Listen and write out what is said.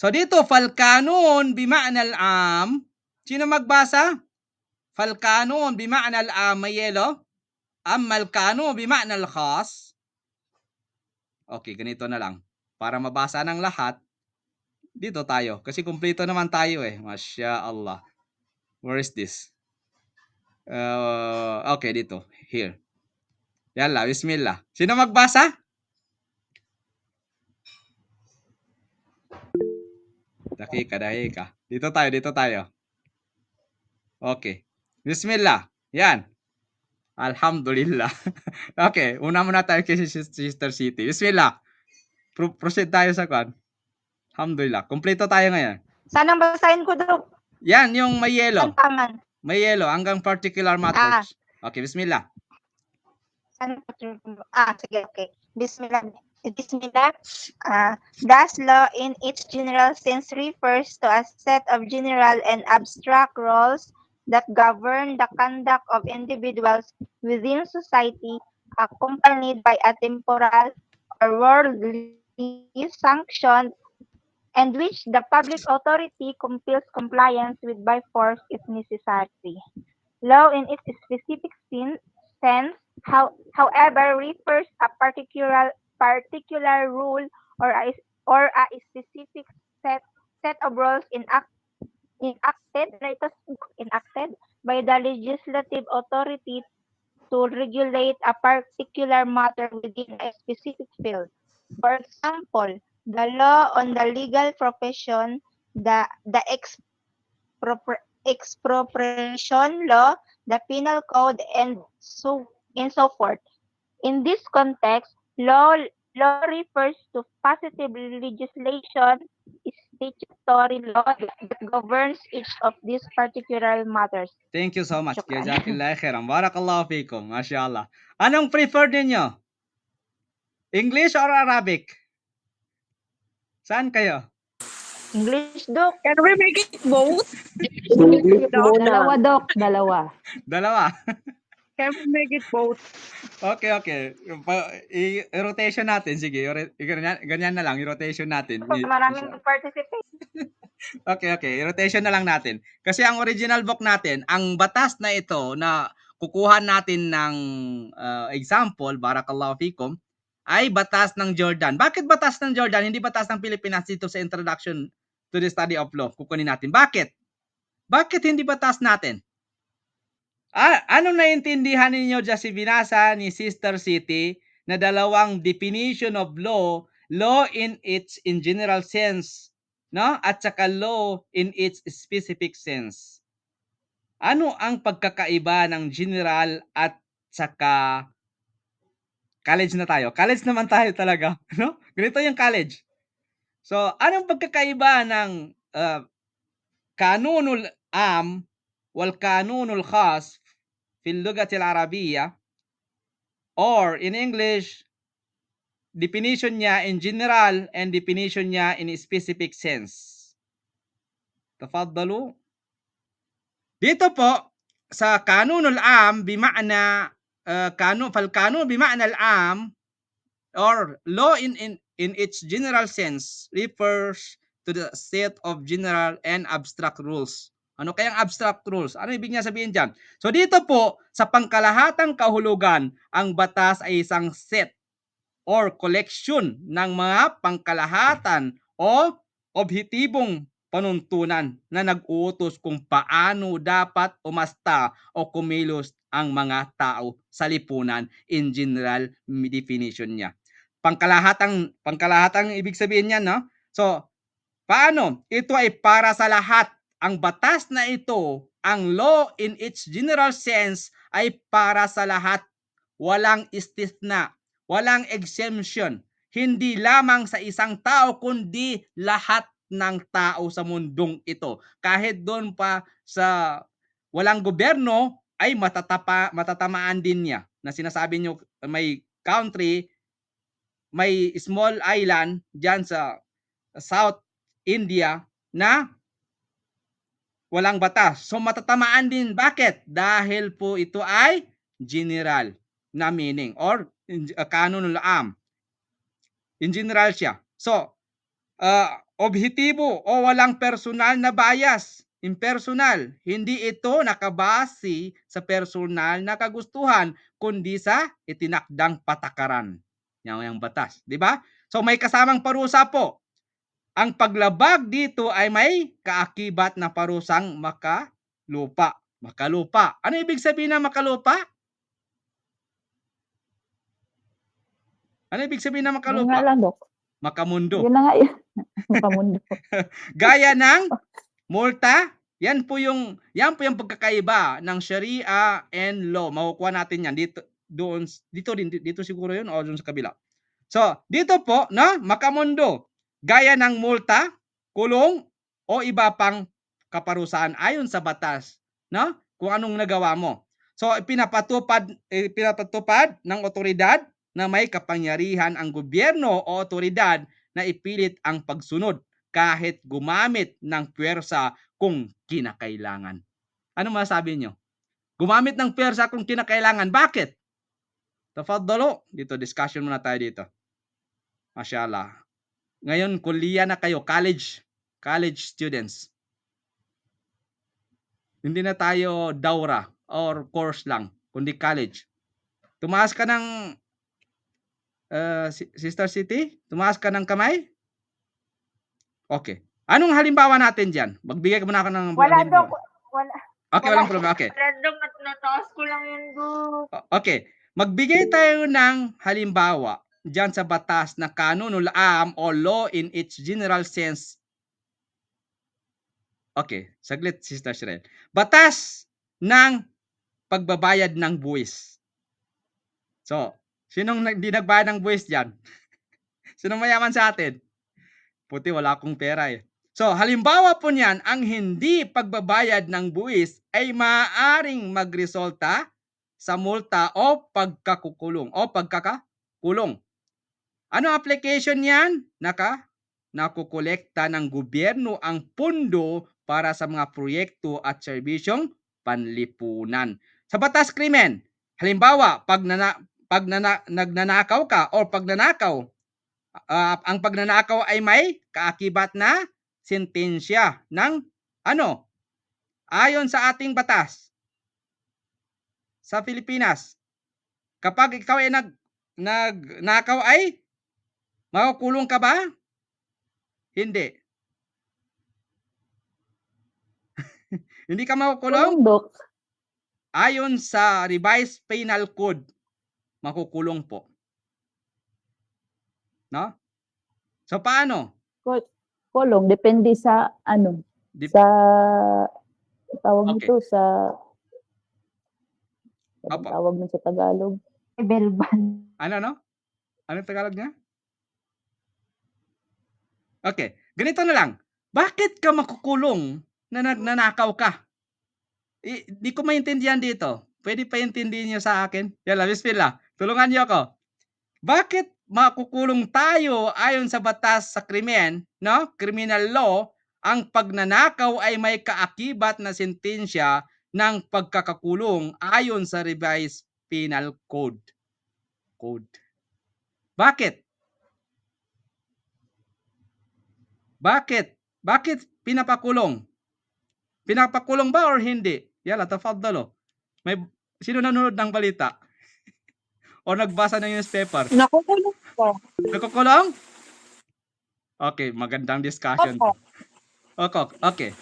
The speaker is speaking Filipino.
So dito, falkanun bima'na al-am. Sino magbasa? Falkanun bima'na al-am, may yellow. Amma al-kanun bima'na al-khas. Okay, ganito na lang. Para mabasa ng lahat, dito tayo. Kasi kumpleto naman tayo eh. Masya Allah. Where is this? Okay, dito. Here. Yalla, bismillah. Sino magbasa? Dakika. Dito tayo. Okay. Bismillah. Yan. Alhamdulillah. Okay, una muna tayo kay Sister City. Bismillah. Proceed tayo sa kwan. Alhamdulillah. Kompleto tayo ngayon. Saan ang basahin ko, Dok? Yan, yung may yellow. Tantaman. May yellow hanggang particular matters. Okay, bismillah. Sige, okay. Bismillah. Thus, law in its general sense refers to a set of general and abstract rules that govern the conduct of individuals within society, accompanied by a temporal or worldly sanction, and which the public authority compels compliance with by force if necessary. Law in its specific sense, however, refers a particular rule or a specific set of rules enacted by the legislative authority to regulate a particular matter within a specific field. For example, the law on the legal profession, the expropriation law, the penal code, and so forth. In this context, law refers to positive legislation, statutory law that governs each of these particular matters. Thank you so much. Shukran. Jazakallah khairan. Barakallahu fikum. Mashallah. Anong prefer ninyo? English or Arabic? Saan kayo? English, Doc. Can we make it both? Dalawa, Doc. Dalawa. Can we make it both? Okay. I-rotation natin. Sige, ganyan na lang. I-rotation natin. Maraming participate. Okay. I-rotation na lang natin. Kasi ang original book natin, ang batas na ito na kukuha natin ng example, barakallahu fikum, ay batas ng Jordan. Bakit batas ng Jordan? Hindi batas ng Pilipinas dito sa Introduction to the Study of Law. Kukunin natin. Bakit? Bakit hindi batas natin? Anong naintindihan ninyo dyan si binasa ni Sister City na dalawang definition of law in its in general sense, no? At saka law in its specific sense. Ano ang pagkakaiba ng general at saka college na tayo? College naman tayo talaga, no? Ganito yung college. So, anong pagkakaiba ng kanunul am wal kanunul khas fil lugat al-Arabiyya, or in English, definition niya in general and definition niya in specific sense. Tafaddalu. Dito po sa kanunul am bima'na falkanun bima'na al-am, or law in its general sense refers to the set of general and abstract rules. Ano kayang abstract rules? Ano ibig niya sabihin dyan? So dito po, sa pangkalahatang kahulugan, ang batas ay isang set or collection ng mga pangkalahatan o objetibong panuntunan na nag-uutos kung paano dapat umasta o kumilos ang mga tao sa lipunan in general definition niya. Pangkalahatang ibig sabihin niya, no? So, paano? Ito ay para sa lahat. Ang batas na ito, ang law in its general sense, ay para sa lahat. Walang istithna, walang exemption. Hindi lamang sa isang tao, kundi lahat ng tao sa mundong ito. Kahit doon pa sa walang gobyerno, ay matatamaan din niya. Na sinasabi nyo, may country, may small island dyan sa South India na walang batas. So matatamaan din. Bakit? Dahil po ito ay general na meaning or kanunul am. In general siya. So, objektibo o walang personal na bias, impersonal. Hindi ito nakabase sa personal na kagustuhan, kundi sa itinakdang patakaran. Yan ang batas, di ba? So may kasamang parusa po. Ang paglabag dito ay may kaakibat na parusang makalupa. Makalupa. Ano ibig sabihin ng makalupa? Ano ibig sabihin ng Yun nga makalupa? lang, Dok. Makamundo. Yun na nga yun. Makamundo. Gaya ng multa, yan po yung pagkakaiba ng Sharia and law. Makukuha natin yan dito siguro yun o doon sa kabila. So, dito po, no, makamundo. Gaya ng multa, kulong o iba pang kaparusahan ayon sa batas, no? Kung anong nagawa mo. So, pinapatupad ng otoridad na may kapangyarihan ang gobyerno o otoridad na ipilit ang pagsunod kahit gumamit ng puwersa kung kinakailangan. Ano masasabi nyo? Gumamit ng puwersa kung kinakailangan. Bakit? Tafaddalo. Dito, discussion muna tayo dito. Masyaallah. Ngayon, kuliya na kayo, college students. Hindi na tayo daura or course lang, kundi college. Tumaas ka ng Sister City? Tumaas ka ng kamay? Okay. Anong halimbawa natin dyan? Magbigay ka muna ako ng Wala, halimbawa. Dok. Wala. Okay, walang problema. Okay. Random at nataas ko lang yun, Dok. Okay. Magbigay tayo ng halimbawa dyan sa batas na kanunul am o law in its general sense. Okay, saglit, Sister Sherelle. Batas ng pagbabayad ng buwis. So, sinong hindi nagbayad ng buwis dyan? Sinong mayaman sa atin? Puti, wala akong pera eh. So, halimbawa po niyan, ang hindi pagbabayad ng buwis ay maaaring magresulta sa multa o pagkakukulong o pagkakakulong. Ano application niyan? Nakukolekta ng gobyerno ang pundo para sa mga proyekto at serbisyong panlipunan. Sa batas krimen, halimbawa, pag nagnanakaw ka o pagnanakaw, ang pagnanakaw ay may kaakibat na sentensya ng ano? Ayon sa ating batas sa Pilipinas, kapag ikaw ay nagnakaw ay makukulong ka ba? Hindi. Hindi ka makukulong? Kulong, Dok. Ayon sa revised penal code, makukulong po. No? So paano? Kulong, depende sa sa tawag Okay. nito sa Opo. tawag mo sa Tagalog. Belban. Ano? Anong Tagalog niya? Okay. Ganito na lang. Bakit ka makukulong na nagnanakaw ka? Di ko maintindihan dito. Pwede pa intindihin niyo sa akin? Yala, bismillah. Tulungan niyo ako. Bakit makukulong tayo ayon sa batas sa krimen, no? Criminal law, ang pagnanakaw ay may kaakibat na sentensya ng pagkakakulong ayon sa revised penal code. Bakit? Bakit pinapakulong? Pinapakulong ba or hindi? Yala, tafaddalo. Sino nanonood ng balita? O nagbasa ng newspaper? Nakukulong po. Nakukulong? Okay, magandang discussion. Opo. Okay.